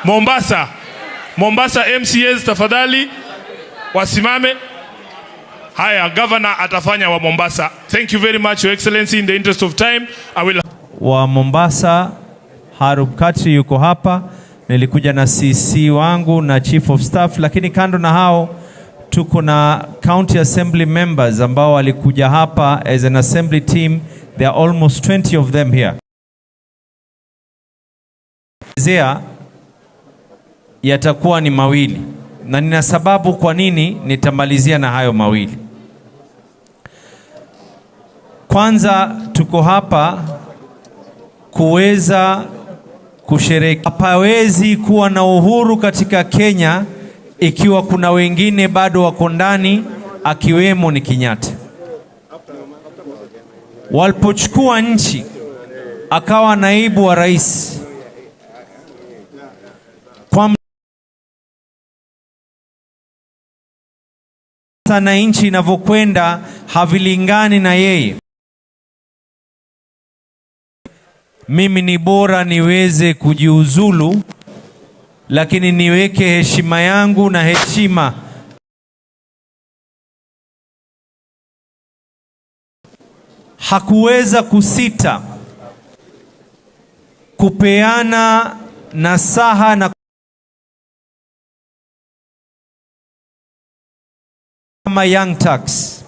Mombasa MCAs tafadhali wasimame. Haya, governor atafanya wa Mombasa. Thank you very much, Your Excellency. In the interest of time, I will... Wa Mombasa, Harub Katri yuko hapa. Nilikuja na CC wangu na Chief of Staff, lakini kando na hao tuko na County Assembly members ambao walikuja hapa as an assembly team. There are almost 20 of them here. Yatakuwa ni mawili, na nina sababu kwa nini nitamalizia na hayo mawili. Kwanza, tuko hapa kuweza kusherehekea. Hapawezi kuwa na uhuru katika Kenya ikiwa kuna wengine bado wako ndani, akiwemo ni Kenyatta. Walipochukua nchi akawa naibu wa rais, kwa na nchi inavyokwenda havilingani na yeye. Mimi ni bora niweze kujiuzulu, lakini niweke heshima yangu na heshima. Hakuweza kusita kupeana nasaha na kama Young Turks,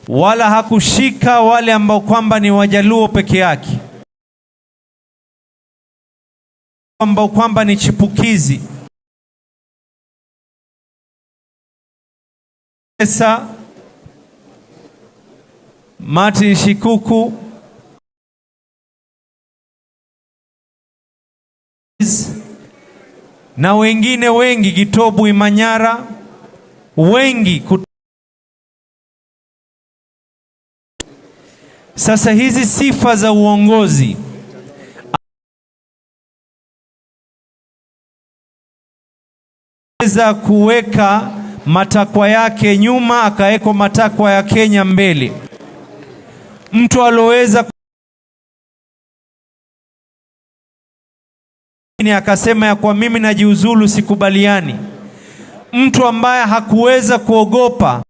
wala hakushika wale ambao kwamba ni Wajaluo peke yake, ambao kwamba ni chipukizi. Sasa Martin Shikuku na wengine wengi, Gitobu Imanyara, wengi. Sasa hizi sifa za uongozi za kuweka matakwa yake nyuma, akaweka matakwa ya Kenya mbele. Mtu aloweza akasema ya kwa mimi najiuzulu, sikubaliani. Mtu ambaye hakuweza kuogopa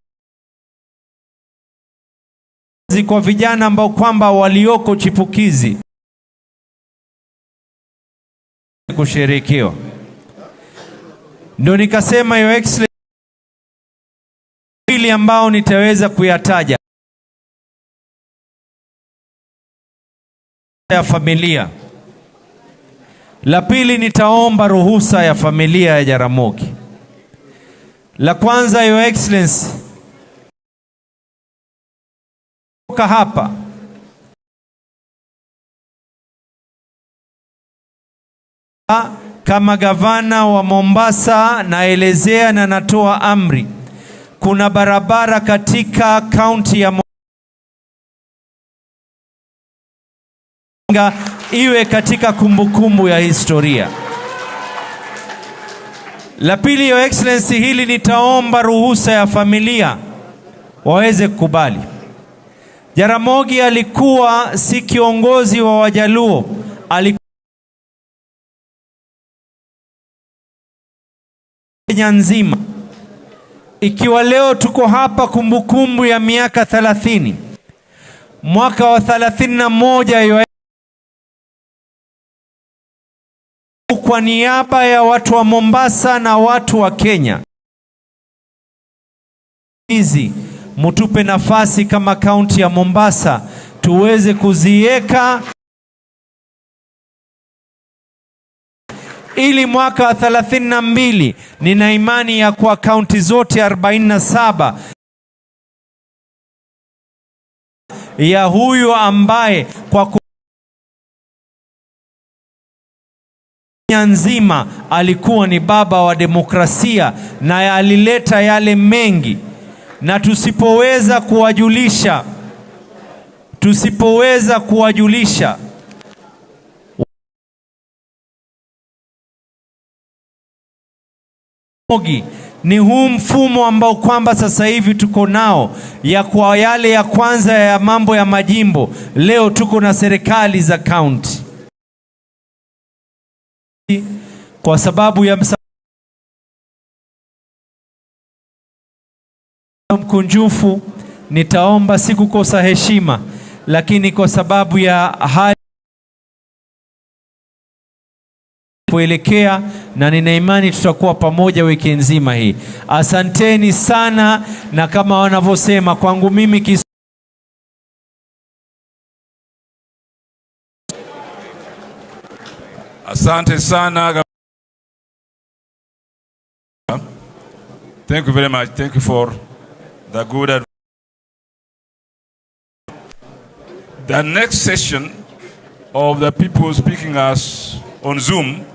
kwa vijana ambao kwamba walioko chipukizi kusherekewa. Ndio nikasema Your Excellency, ili ambao nitaweza kuyataja ya familia. La pili, nitaomba ruhusa ya familia ya Jaramogi. La kwanza, Your Excellency, kutoka hapa kama gavana wa Mombasa naelezea na natoa amri, kuna barabara katika kaunti ya Mombasa iwe katika kumbukumbu ya historia. La pili, Your Excellency, hili nitaomba ruhusa ya familia waweze kukubali. Jaramogi alikuwa si kiongozi wa Wajaluo, alikuwa Kenya nzima. Ikiwa leo tuko hapa kumbukumbu ya miaka 30, mwaka wa 31 kwa niaba ya watu wa Mombasa na watu wa Kenya, hizi mutupe nafasi kama kaunti ya Mombasa tuweze kuziweka, ili mwaka wa 32 nina imani ya kwa kaunti zote 47 ya huyu ambaye kwa Kenya nzima alikuwa ni baba wa demokrasia na alileta yale mengi, na tusipoweza kuwajulisha ni huu mfumo ambao kwamba sasa hivi tuko nao, ya kwa yale ya kwanza ya mambo ya majimbo. Leo tuko na serikali za kaunti. Kwa sababu ya mkunjufu nitaomba si kukosa heshima, lakini kwa sababu ya hali kuelekea, na nina imani tutakuwa pamoja wiki nzima hii. Asanteni sana, na kama wanavyosema kwangu mimi asante sana. Thank you very much. Thank you for the good advice. The next session of the people speaking us on Zoom,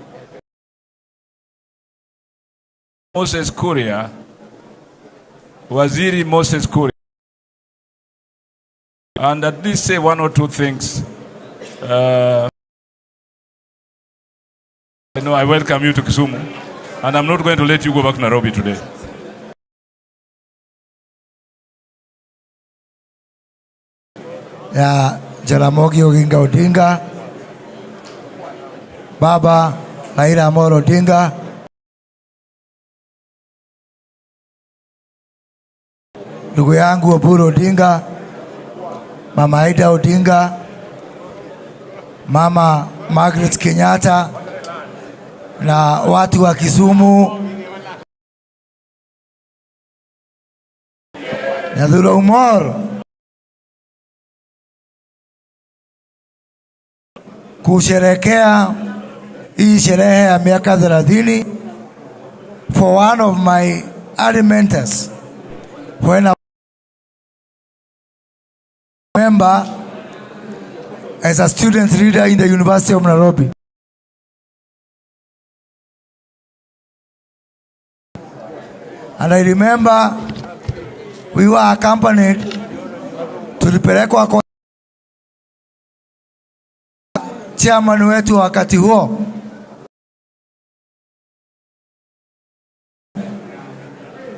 Moses Kuria, Waziri Moses Kuria, and at least say one or two things. I welcome you to Kisumu, and I'm not going to let you go back to Nairobi today. Ya Jaramogi Oginga Odinga, Baba Raila Amolo Odinga, ndugu yangu Oburu Odinga, Mama Aida Odinga, Mama Margaret Kenyatta, na watu wa Kisumu, na Dhuro Umor, kusherekea hii sherehe ya miaka 30 for one of my early mentors when I member as a student leader in the University of Nairobi. And I remember we were accompanied tulipelekwa kwa chairman wetu wakati huo,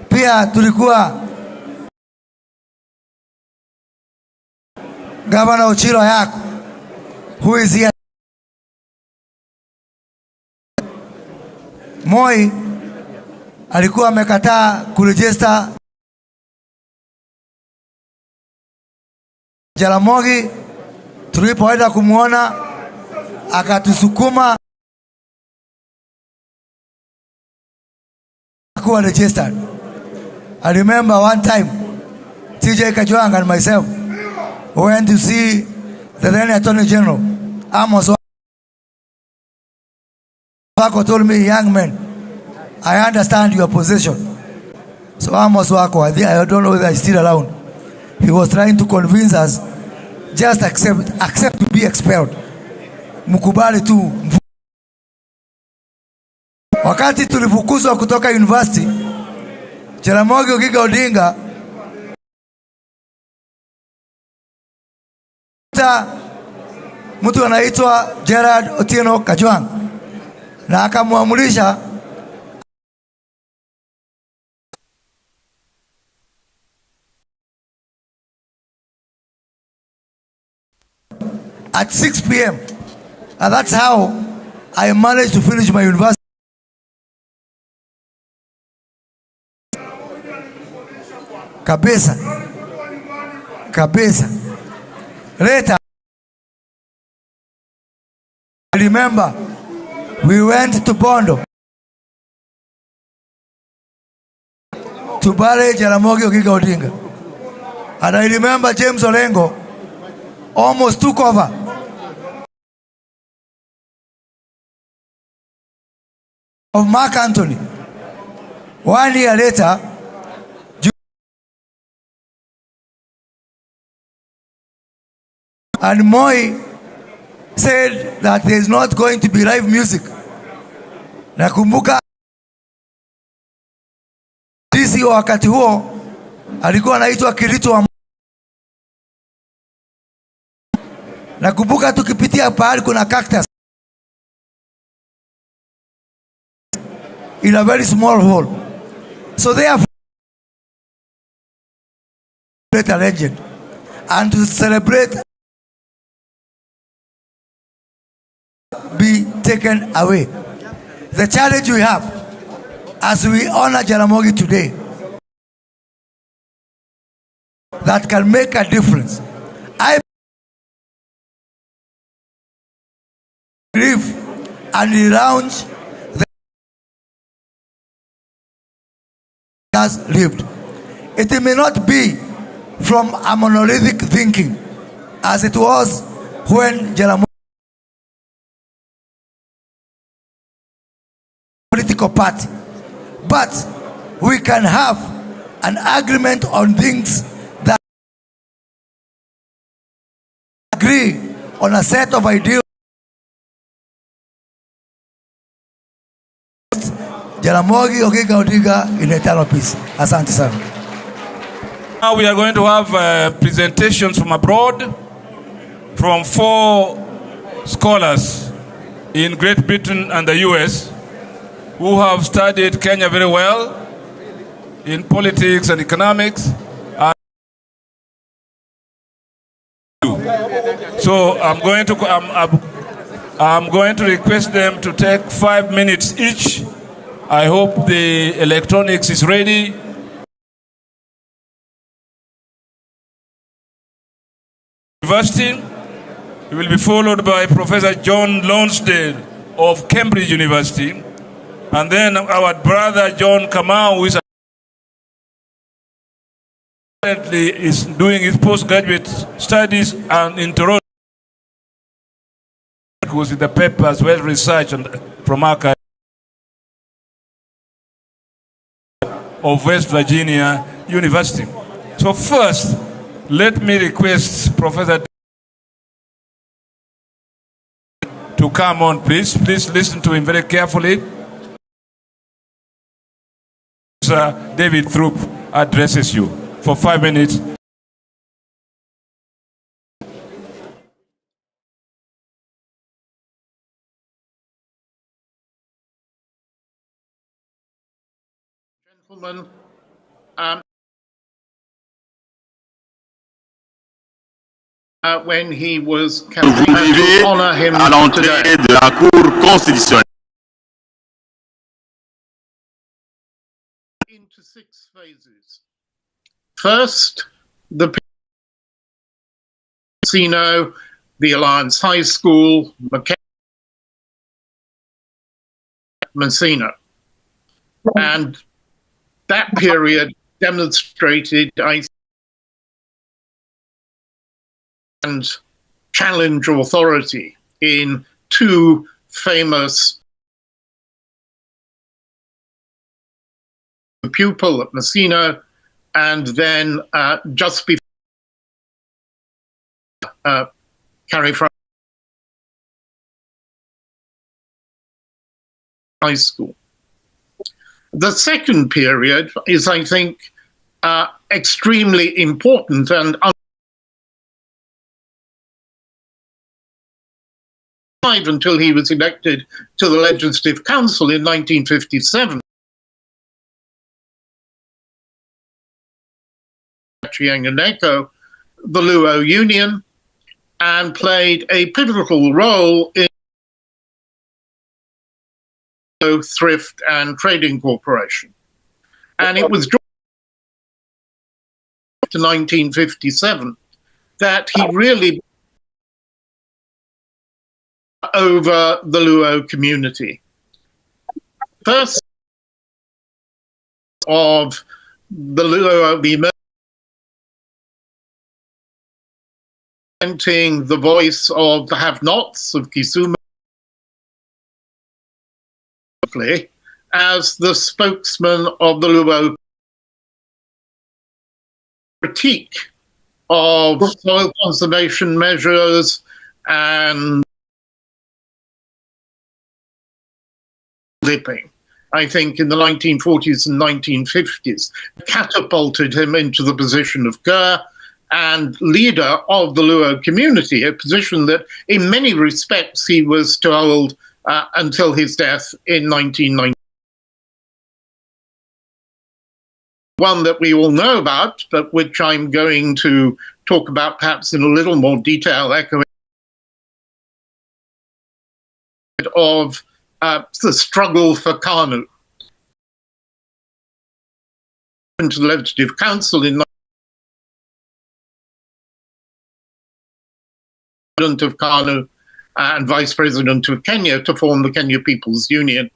pia tulikuwa Governor Ochilo yako, who is here. Moi alikuwa amekataa kuregister Jaramogi. Tulipoenda kumuona akatusukuma kuwa registered. I remember one time TJ Kajwang and myself went to see the then Attorney General. Amos Wako told me, young man, I understand your position. So Amos Wako, I don't know whether he's still around. He was trying to convince us, just accept to be expelled. Mkubali tu. Wakati tulifukuzwa kutoka university, Jaramogi Oginga Odinga mtu anaitwa Gerard Otieno Kajwang, na akamuamulisha at 6 p.m. And that's how I managed to finish my university. Kabisa. Later, I remember we went to Bondo to bury Jaramogi Oginga Odinga. And I remember James Olengo almost took over. Of Mark Anthony. 1 year later, and Moi said that there is not going to be live music. Nakumbuka DC wakati huo alikuwa anaitwa Kiritu wa. Nakumbuka tukipitia pahali kuna cactus in a very small hole. So they have a legend, and to celebrate be taken away. the challenge we have as we honor Jaramogi today that can make a difference. I believe and relaunch the has lived. It may not be from a monolithic thinking as it was when Jaramogi political party, but we can have an agreement on things that agree on a set of ideals. Jaramogi Oginga Odinga in eternal peace. Asante sana. Now we are going to have presentations from abroad from 4 scholars in Great Britain and the US who have studied Kenya very well in politics and economics. So I'm going to request them to take 5 minutes each. I hope the electronics is ready. University. He will be followed by Professor John Lonsdale of Cambridge University, and then our brother John Kamau, who is currently doing his postgraduate studies and in Toronto, who's in the papers, well researched and from archive of West Virginia University. So first, let me request Professor to come on, please. Please listen to him very carefully. Sir David Throop addresses you for 5 minutes. Gentlemen, when he was campaigning to honor him à l'entrée today. de la Cour constitutionnelle. Into 6 phases. First, the casino, the Alliance High School, Messina. And that period demonstrated, I think, and challenge authority in 2 famous pupil at Messina, and then just before Carrie from high school. The second period is, I think, extremely important and until he was elected to the Legislative Council in 1957. The Luo Union, and played a pivotal role in the Thrift and Trading Corporation. And it was to 1957 that he really over the Luo community. First of the Luo representing the voice of the have-nots of Kisumu as the spokesman of the Luo critique of soil conservation measures and dipping, I think, in the 1940s and 1950s, catapulted him into the position of Gur and leader of the Luo community, a position that in many respects he was to hold until his death in 1990. One that we all know about, but which I'm going to talk about perhaps in a little more detail, echoing of the struggle for KANU. Into the Legislative Council in President of KANU and Vice President of Kenya to form the Kenya People's Union.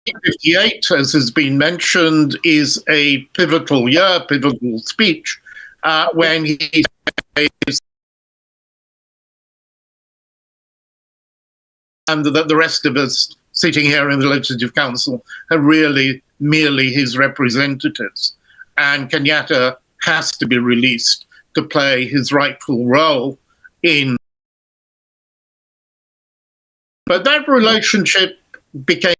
1958, as has been mentioned, is a pivotal year, pivotal speech, when he says, and that the rest of us sitting here in the Legislative Council are really merely his representatives. And Kenyatta has to be released to play his rightful role in. But that relationship became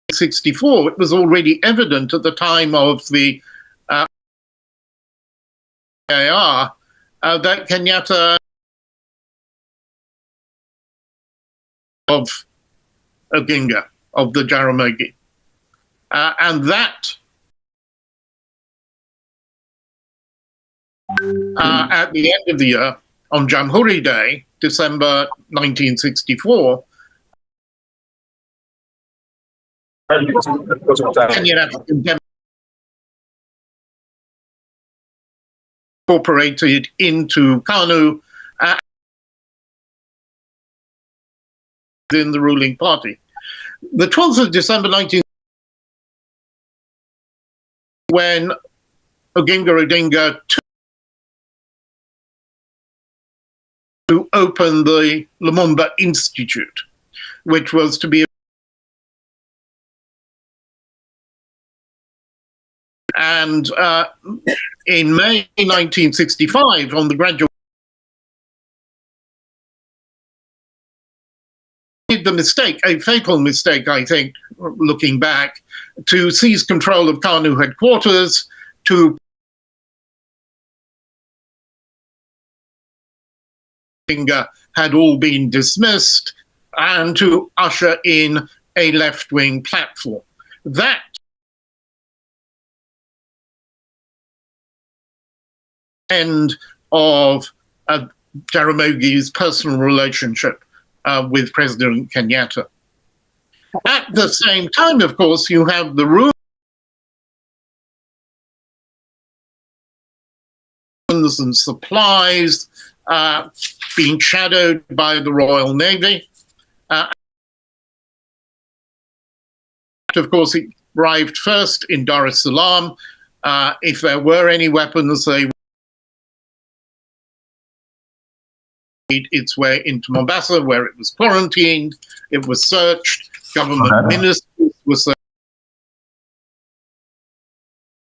1964. It was already evident at the time of the AR that Kenyatta of Oginga, of the Jaramogi. And that, at the end of the year, on Jamhuri Day, December 1964, Kenyan African Democrats incorporated into KANU in the ruling party. The 12th of December 19, when Oginga Odinga to open the Lumumba Institute, which was to be, and in May 1965, on the graduation, made the mistake, a fatal mistake, I think, looking back, to seize control of KANU headquarters, to had all been dismissed, and to usher in a left-wing platform. That end of Jaramogi's personal relationship with President Kenyatta. At the same time, of course, you have the rumors and supplies being shadowed by the Royal Navy. Of course, it arrived first in Dar es Salaam. If there were any weapons, they made its way into Mombasa, where it was quarantined. It was searched. Government ministers were searched.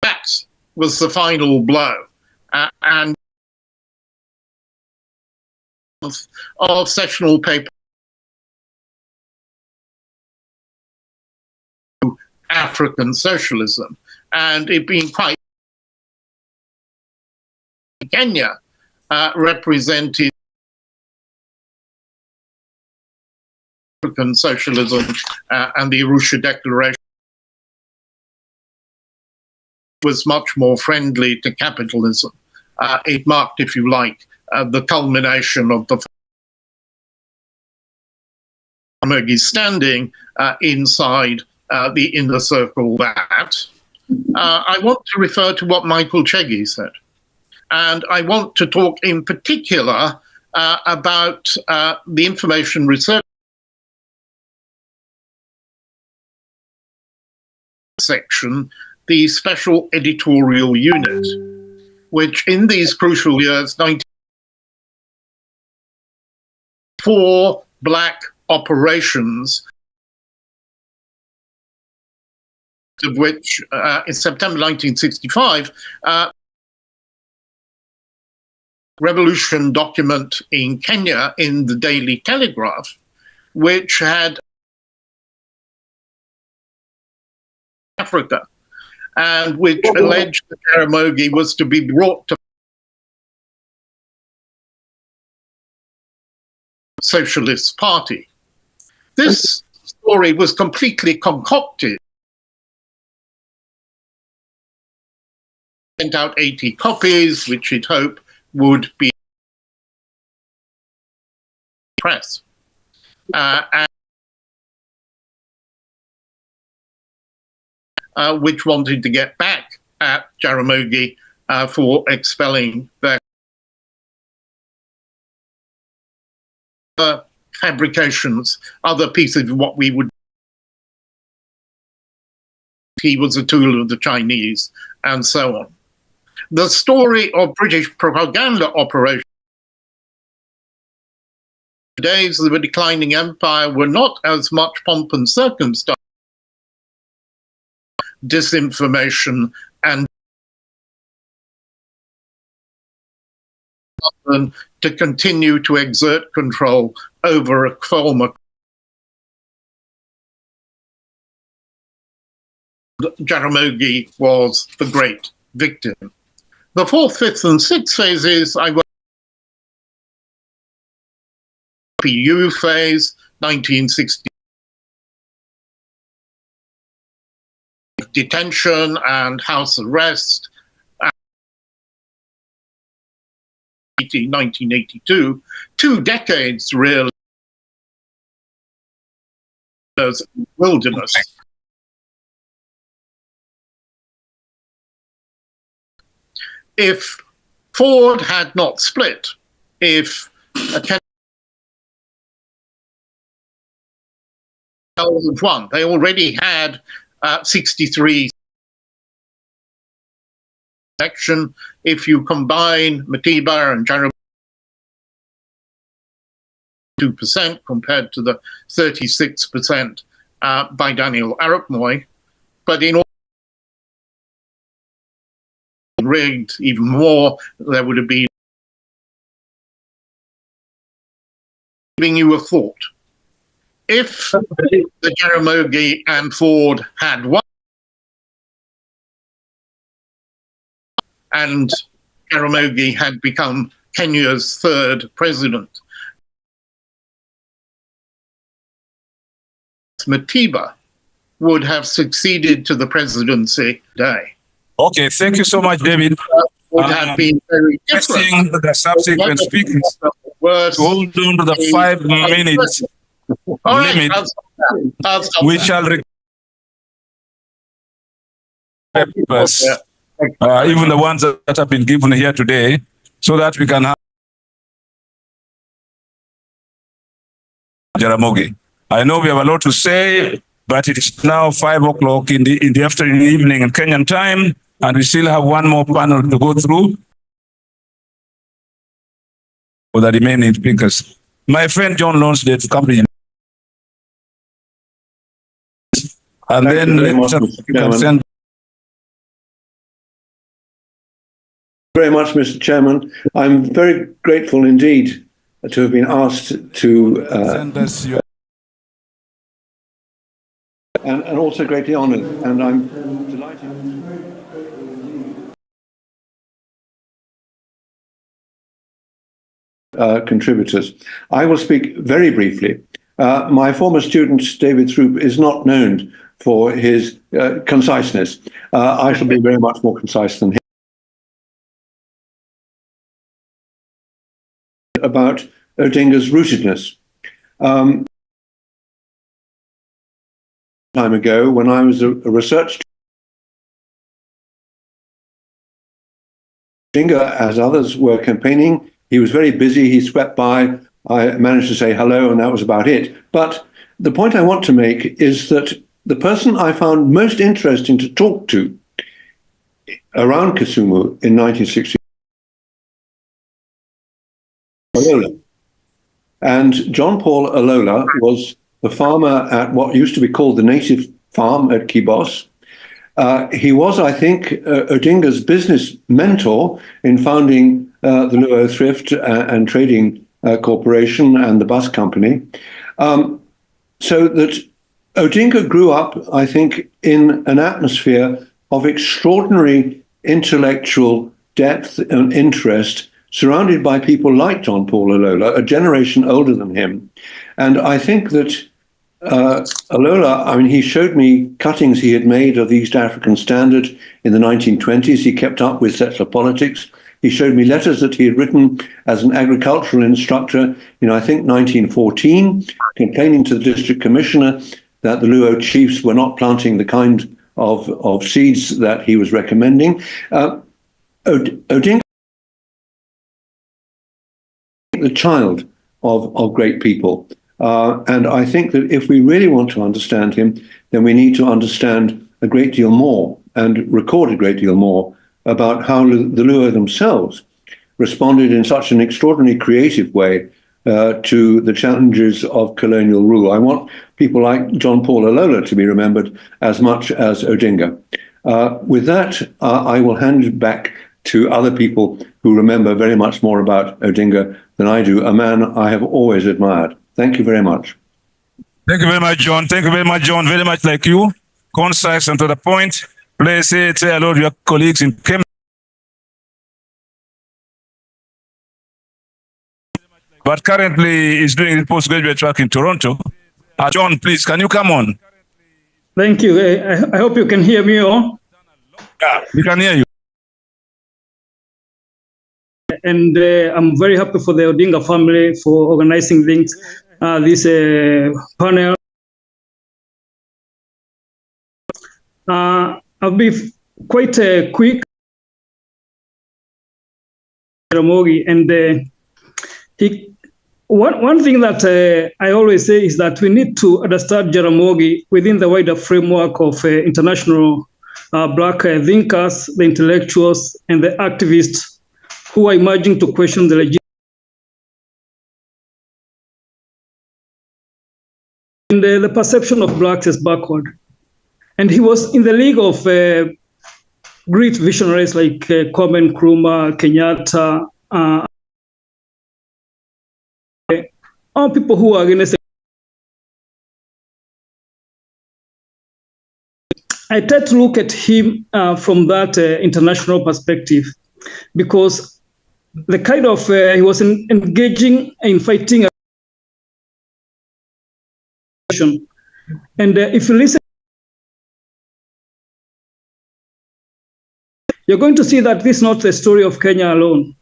That was the final blow. And of sessional paper African socialism, and it being quite Kenya represented African socialism, and the Arusha Declaration was much more friendly to capitalism. It marked, if you like, the culmination of the Jaramogi standing inside the inner circle. That I want to refer to what Michael Chegi said, and I want to talk in particular about the information research section, the special editorial unit, which in these crucial years, 4 black operations, of which in September 1965, revolution document in Kenya in the Daily Telegraph, which had Africa, and which alleged that Jaramogi was to be brought to Socialist Party. This story was completely concocted. Sent out 80 copies, which he'd hope would be press. Which wanted to get back at Jaramogi for expelling their fabrications, other pieces of what we would. He was a tool of the Chinese, and so on. The story of British propaganda operations in the days of the declining empire were not as much pomp and circumstance, disinformation, and to continue to exert control over a former. Jaramogi was the great victim. The fourth, fifth, and sixth phases, I worked PU phase, 1960. Detention and house arrest, 1982, 2 decades really as wilderness. If Ford had not split, if won, they already had 63 election. If you combine Matiba and Jaramogi, 2% compared to the 36% by Daniel Arap Moi, but in all rigged even more, there would have been giving you a thought. If the Jaramogi and Ford had won, and Jaramogi had become Kenya's third president, Matiba would have succeeded to the presidency today. Okay, thank you so much, David. Would have been very different. The subsequent speakers to hold on to the 5 minutes limit. We shall papers, even the ones that have been given here today, so that we can have Jaramogi. I know we have a lot to say, but it is now 5 o'clock in the afternoon, evening in Kenyan time, and we still have one more panel to go through for the remaining speakers. My friend John Lonsdale to come in. And then you can send. Very much, Mr. Chairman. I'm very grateful indeed to have been asked to Send us your and also greatly honoured, and I'm delighted. Contributors. I will speak very briefly. My former student, David Throop, is not known for his conciseness. I shall be very much more concise than him. About Odinga's rootedness. Time ago, when I was a research Odinga, as others were campaigning, he was very busy, he swept by, I managed to say hello, and that was about it. But the point I want to make is that the person I found most interesting to talk to around Kisumu in 1960, Alola. And John Paul Alola was the farmer at what used to be called the Native Farm at Kibos. He was, I think, Odinga's business mentor in founding the Luo Thrift and Trading Corporation and the bus company. So that Odinga grew up, I think, in an atmosphere of extraordinary intellectual depth and interest, surrounded by people like John Paul Alola, a generation older than him. And I think that Alola, I mean, he showed me cuttings he had made of the East African Standard in the 1920s. He kept up with settler politics. He showed me letters that he had written as an agricultural instructor in, I think, 1914, complaining to the district commissioner that the Luo chiefs were not planting the kind of seeds that he was recommending. Odinga, the child of great people. And I think that if we really want to understand him, then we need to understand a great deal more and record a great deal more about how the Luo themselves responded in such an extraordinarily creative way to the challenges of colonial rule. I want people like John Paul Alola to be remembered as much as Odinga. With that, I will hand it back to other people who remember very much more about Odinga than I do, a man I have always admired. Thank you very much. Thank you very much, John. Thank you very much, John. Very much like you, concise and to the point. Please say hello to your colleagues in Cambridge. But currently is doing his postgraduate work in Toronto. John, please, can you come on? Thank you. I hope you can hear me all. Yeah, we can hear you. And I'm very happy for the Odinga family for organizing this panel. I'll be quite quick. Jaramogi, and one thing that I always say is that we need to understand Jaramogi within the wider framework of international Black thinkers, the intellectuals, and the activists who are emerging to question the legitimacy. And the perception of blacks as backward. And he was in the league of great visionaries like Kwame Nkrumah, Kenyatta, all people who are against. I try to look at him from that international perspective, because the kind of he was engaging in fighting. And if you listen, you're going to see that this is not the story of Kenya alone.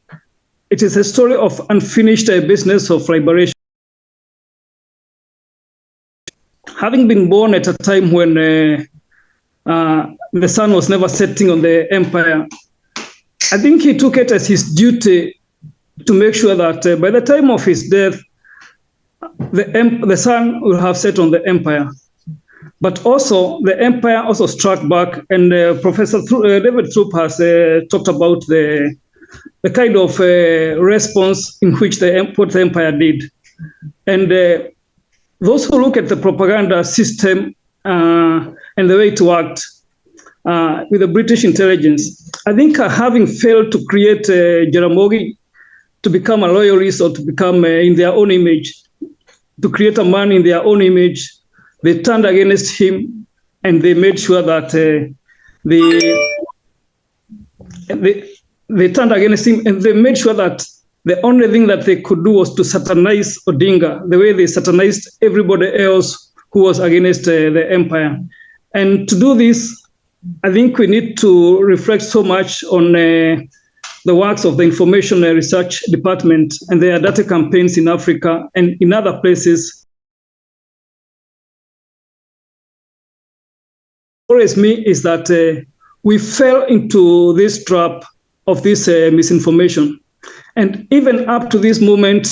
It is a story of unfinished business of liberation. Having been born at a time when the sun was never setting on the empire, I think he took it as his duty to make sure that by the time of his death, the sun will have set on the empire. But also, the empire also struck back, and Professor David Thorpe has talked about the kind of response in which what the empire did. And those who look at the propaganda system and the way it worked with the British intelligence, I think having failed to create Jaramogi to become a loyalist or to become in their own image, to create a man in their own image, they turned against him, and they made sure that they turned against him, and they made sure that the only thing that they could do was to satanize Odinga, the way they satanized everybody else who was against the empire. And to do this, I think we need to reflect so much on the works of the Information Research Department and their data campaigns in Africa and in other places. What worries me is that we fell into this trap of this misinformation. And even up to this moment,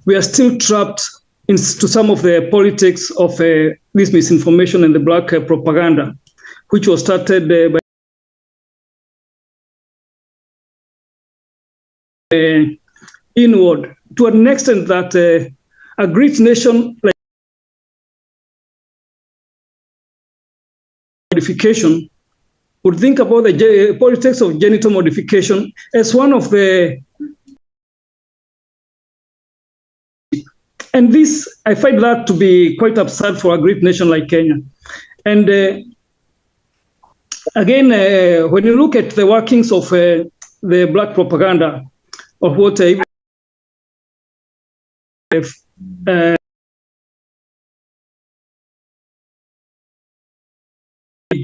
we are still trapped into some of the politics of this misinformation and the black propaganda, which was started by inward, to an extent that a great nation like modification would think about the politics of genital modification as one of the. And this, I find that to be quite absurd for a great nation like Kenya. And again, when you look at the workings of the black propaganda, of what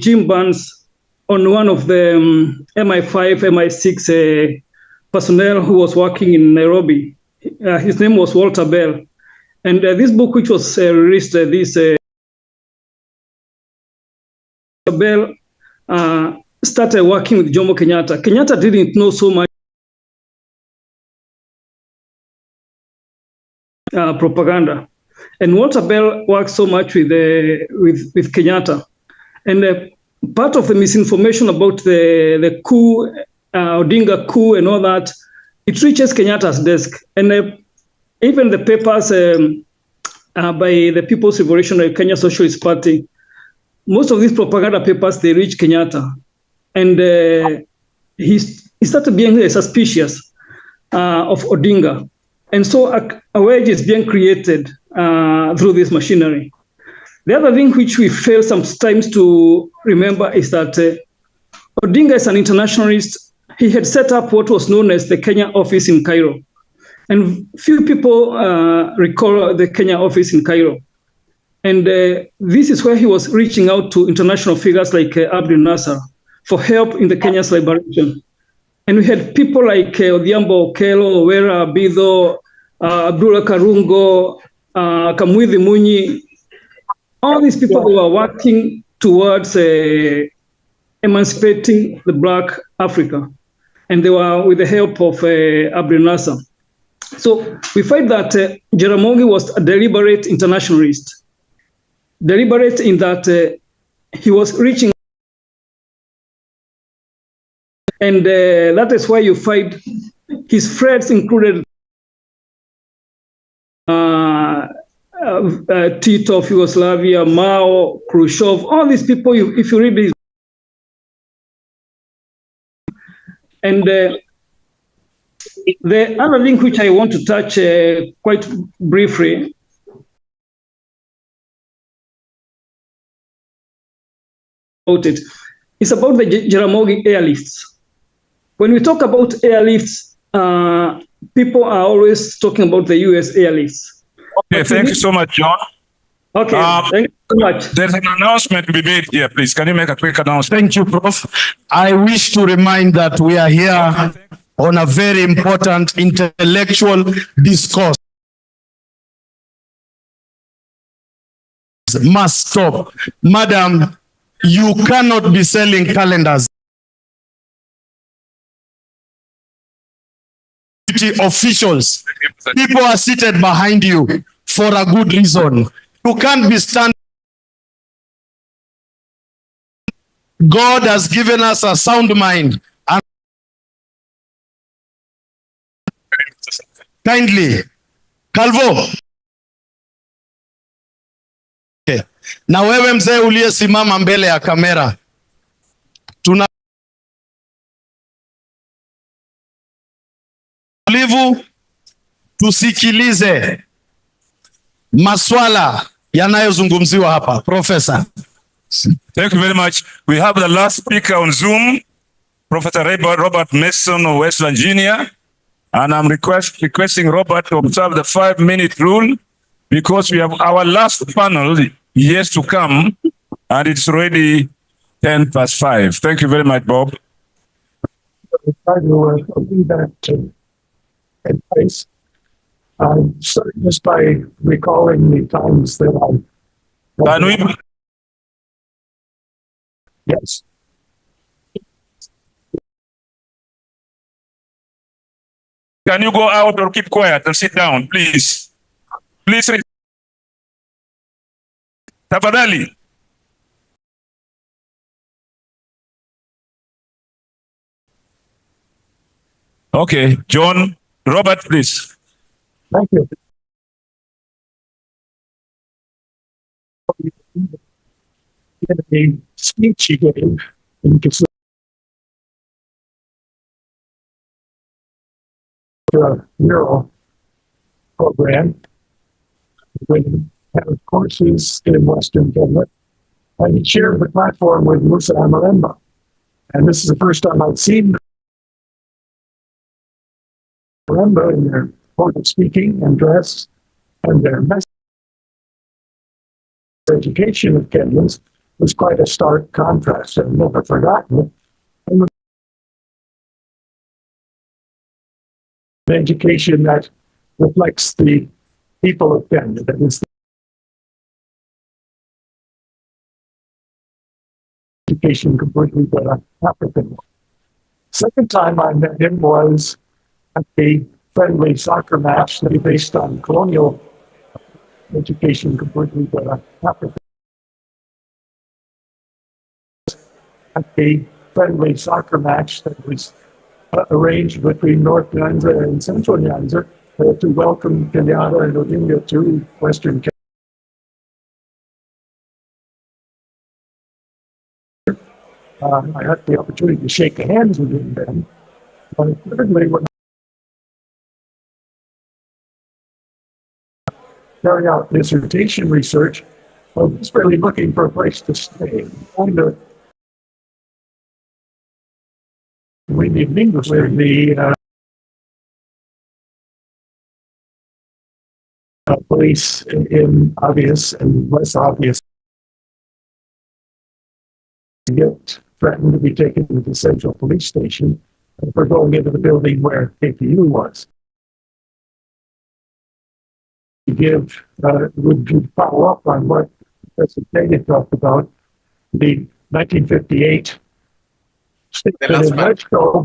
Jim Barnes on one of the MI5, MI6 personnel who was working in Nairobi. His name was Walter Bell. And this book, which was released, Bell started working with Jomo Kenyatta. Kenyatta didn't know so much propaganda. And Walter Bell worked so much with Kenyatta. And part of the misinformation about the coup, Odinga coup and all that, it reaches Kenyatta's desk. And even the papers by the People's Revolutionary Kenya Socialist Party, most of these propaganda papers, they reach Kenyatta. And he started being suspicious of Odinga. And so a wedge is being created through this machinery. The other thing which we fail sometimes to remember is that Odinga is an internationalist. He had set up what was known as the Kenya office in Cairo. And few people recall the Kenya office in Cairo. And this is where he was reaching out to international figures like Abdel Nasser for help in the Kenya's liberation. And we had people like Odhiambo Okello, Owera Abido, Abdullah Karungo, Kamwithi Munyi. All these people who were working towards emancipating the Black Africa. And they were with the help of Abdel Nasser. So we find that Jaramogi was a deliberate internationalist. Deliberate in that he was reaching, and that is why you find his friends included Tito of Yugoslavia, Mao, Khrushchev, all these people, if you read these. And the other thing which I want to touch quite briefly about it is about the Jaramogi airlifts. When we talk about airlifts, people are always talking about the US airlifts. Okay, thank you so much, John. Okay, thank you so much. There's an announcement to be made here, please. Can you make a quick announcement? Thank you, Prof. I wish to remind that we are here on a very important intellectual discourse. Must stop. Madam, you cannot be selling calendars. Officials, people are seated behind you for a good reason. You can't be standing. God has given us a sound mind. And kindly, Calvo. Okay. Na wewe mzee uliyesimama mbele ya kamera, tusikilize maswala yanayozungumziwa hapa. Professor. Thank you very much. We have the last speaker on Zoom, Professor Robert Mason of West Virginia. And I'm requesting Robert to observe the 5-minute rule because we have our last panel years to come and it's already 5:10. Thank you very much, Bob. Advice. Starting just by recalling the times that yes. Can you go out or keep quiet and sit down, please? Please. Tafadhali. Okay, John. Robert, please. Thank you. A speech he gave in the Euro program, with courses in Western Kenya, and he shared the platform with Musa Amalemba. And this is the first time I've seen Amalemba in their public speaking and dress and their message. Education of Kenyans was quite a stark contrast. I've never forgotten it. education that reflects the people of Kenya, that is the education completely but an African one. Second time I met him was at a friendly soccer match that he based on colonial education completely but an African. At a friendly soccer match that was arranged between North Nyanza and Central Nyanza to welcome Kenyatta and Odinga to Western Kenya. I had the opportunity to shake hands with him then. But thirdly, when I carry out dissertation research, I was really looking for a place to stay. We need English with the police in obvious and less obvious to get threatened to be taken to the Central Police Station for going into the building where KPU was. Would follow up on what Professor Kagan talked about, the 1958 statement in Mexico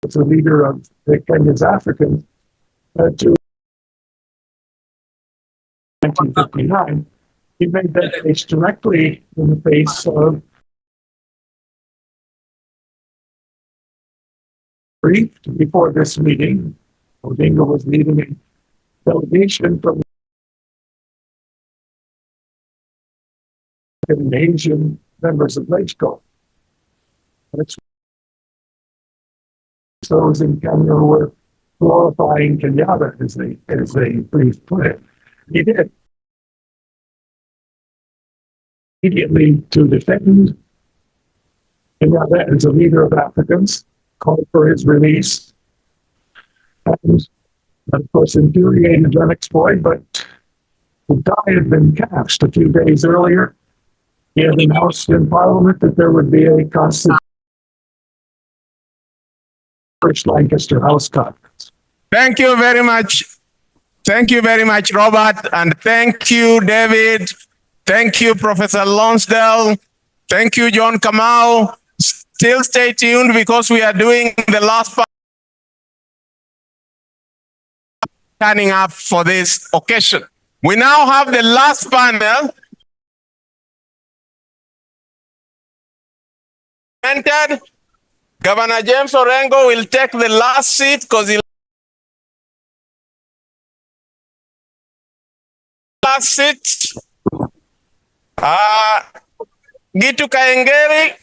as the leader of the Kenya's Africans to 1959. He made that case directly in the face of briefed before this meeting. Odinga was leading a delegation from Asian members of LegCo. It's those in Kenya who were glorifying Kenyatta, as they briefed put it. He did immediately to defend Kenyatta as a leader of Africans, called for his release, and of course infuriated Lennox Boyd, but the die had been cast a few days earlier. He had announced in Parliament that there would be a constitutional Lancaster House Conference. Thank you very much. Thank you very much, Robert, and thank you, David. Thank you, Professor Lonsdale. Thank you, John Kamau. Still stay tuned because we are doing the last part turning up for this occasion. We now have the last panel. Entered. Governor James Orengo will take the last seat because he last seat. Gitu Kaengeri,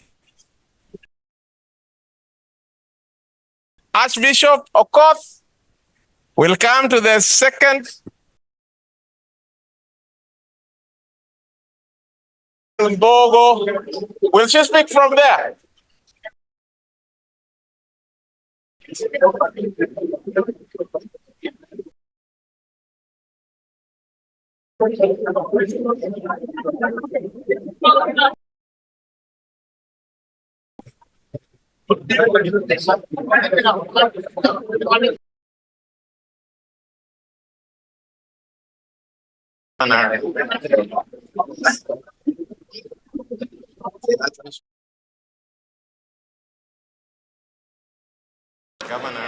Archbishop Okoth will come to the second. Bogo, will she speak from there? Governor,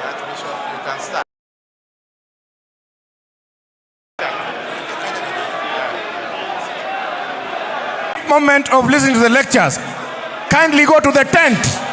Archbishop, you can start. Moment of listening to the lectures. Kindly go to the tent.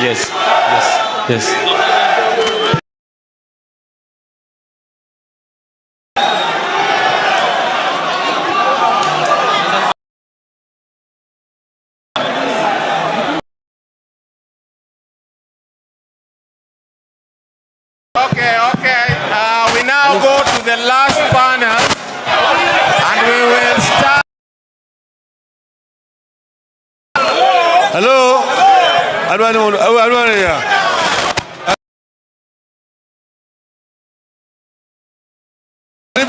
Yes, yes, yes. the last panel, and we will start. Hello? Alwani here.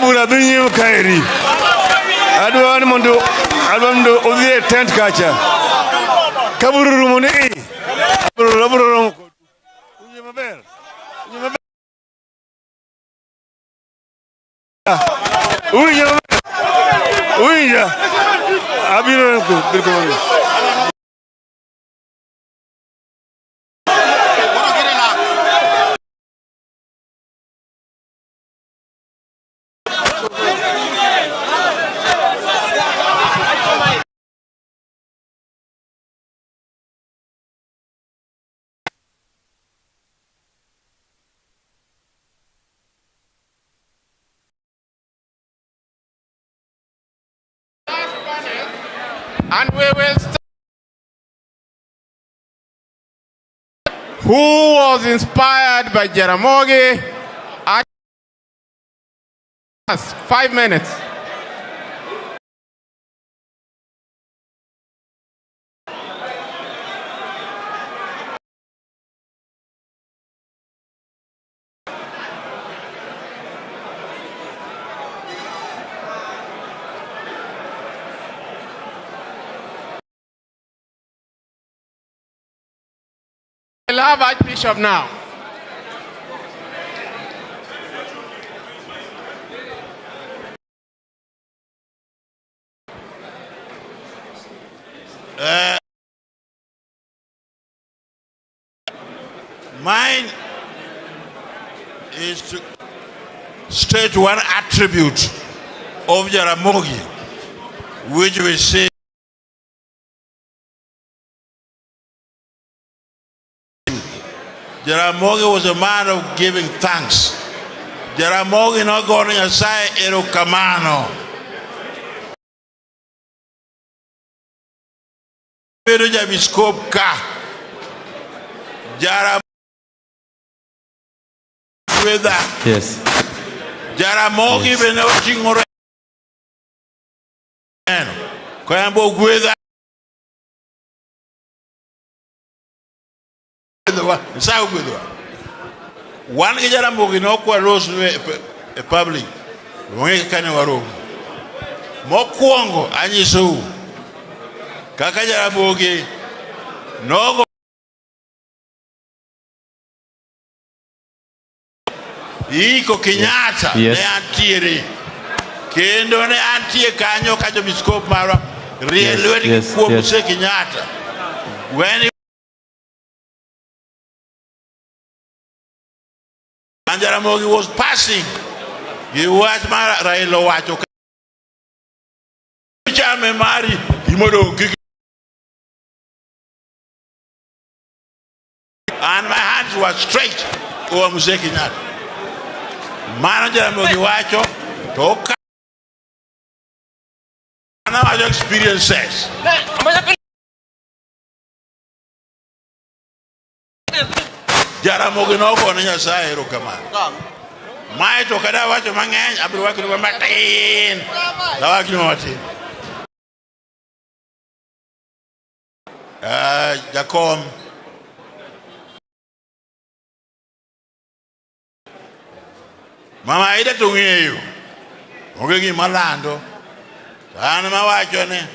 Bura binyi kairi. Alwani mondo odhi tent kacha. Kaburu muni. Kaburu. Unye maber. Uya. Abiro bilkulo. And we will start. Who was inspired by Jaramogi? 5 minutes. We'll have Archbishop now. Mine is to state one attribute of Jaramogi, which we say Jaramogi was a man of giving thanks. Jaramogi not going to say erokamano. Pero jabiskop ka. Jaramogi with that. Yes. Jaramogi bene ochingore. Koyambo gweda. One Jaramogi no kwa rose a public. Mwe kane waro. Mokwongo anyiso. Kaka Jaramogi no iko Kenyatta ne antiere. Kendo ne antie kanyo kajo biskop mara. Rielwe kwa muse Kenyatta. When and Jaramogi was passing, you watch my Railo watch. Chame mari, imodo kiki. And my hands were straight over Museki Nat. Man Jaramogi watch, toka. Now I experiences. Jaramogi no ko nya sa ero kama. Mai to kada wacho mang'eny abiro wacho ni matin. Dawaki no matin. Jakom. Mama ida to ng'eyo. Onge gima lando. An ma wacho ne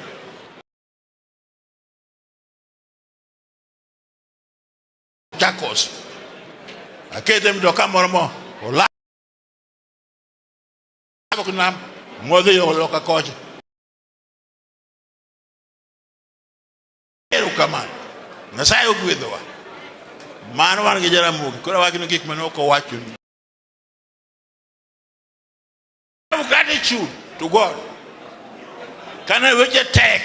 Chakos. Akedem do kamormo ola kunam mode yo loka coach eru kama na sayo gwedwa mano wan ge Jaramogi kora wagino gik manoko wacho gratitude to God can I which attack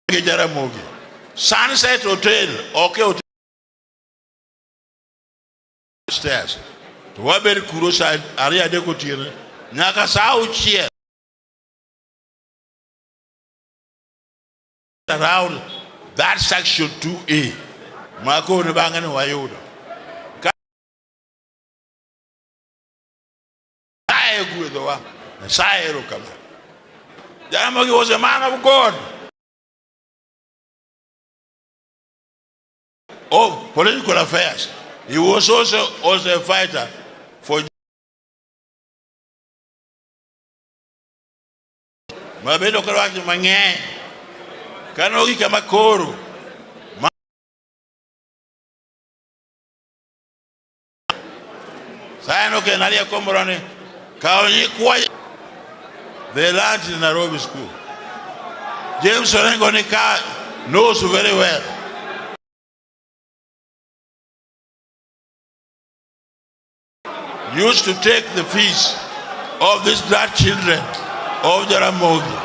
Jaramogi Sunset Hotel, okay, hotel. Stairs. To Waber Kurosa, Aria de Cotier, Nakasau chair. Around that section 2A, Marco Nebangan Wayoda. Nyasaye gwedhowa. Nyasaye erokamano. Jaramogi was a man of God. Of political affairs. He was also a fighter for Mabedo Karawaki Mange. Kanogi Kamakoro. Sayano Kenalia Komorane. Kaoni Kwai. They learned in Nairobi school. James Orengonika knows very well. Used to take the fees of these black children of Jaramogi.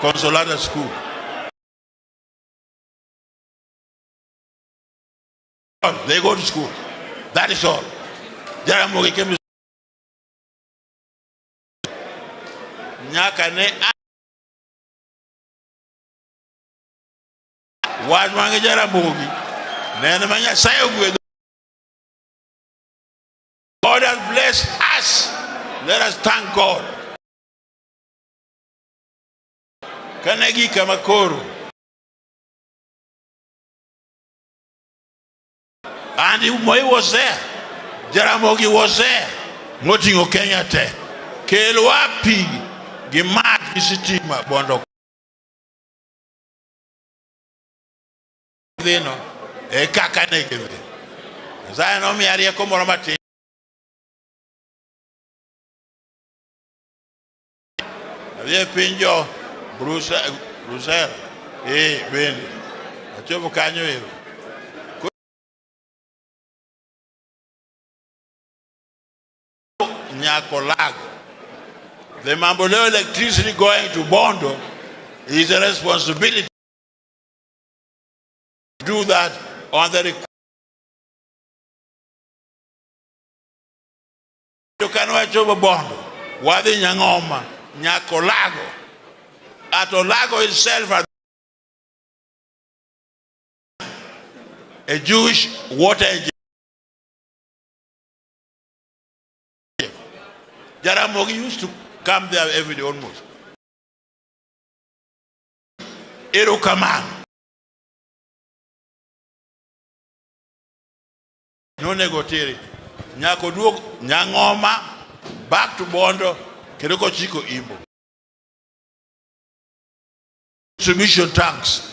Consolata school. They go to school. That is all. Jaramogi came to Nyakane Wajmange Jaramogi. God has blessed us. Let us thank God. Kanegi Kamakoro. And he was there. Jaramogi was there. Motingo Kenya te. Kelwapi Gimat Isitima Bondo. E kakane keve. Zaya no mi aria como ramate. Avia pinjo Bruce ben. Achobo kanyo yo. Nyakolago. The Mamboleo electricity going to Bondo is a responsibility to do that on the you can watch over Bondo. Wadi Nyangoma, Nyakolago. At Olago itself, a Jewish water agency. Jaramogi used to come there every day almost. Erokamano. No negotiate. Nyako duok Nyangoma back to Bondo Keroko Chiko Imbo. Distribution tanks.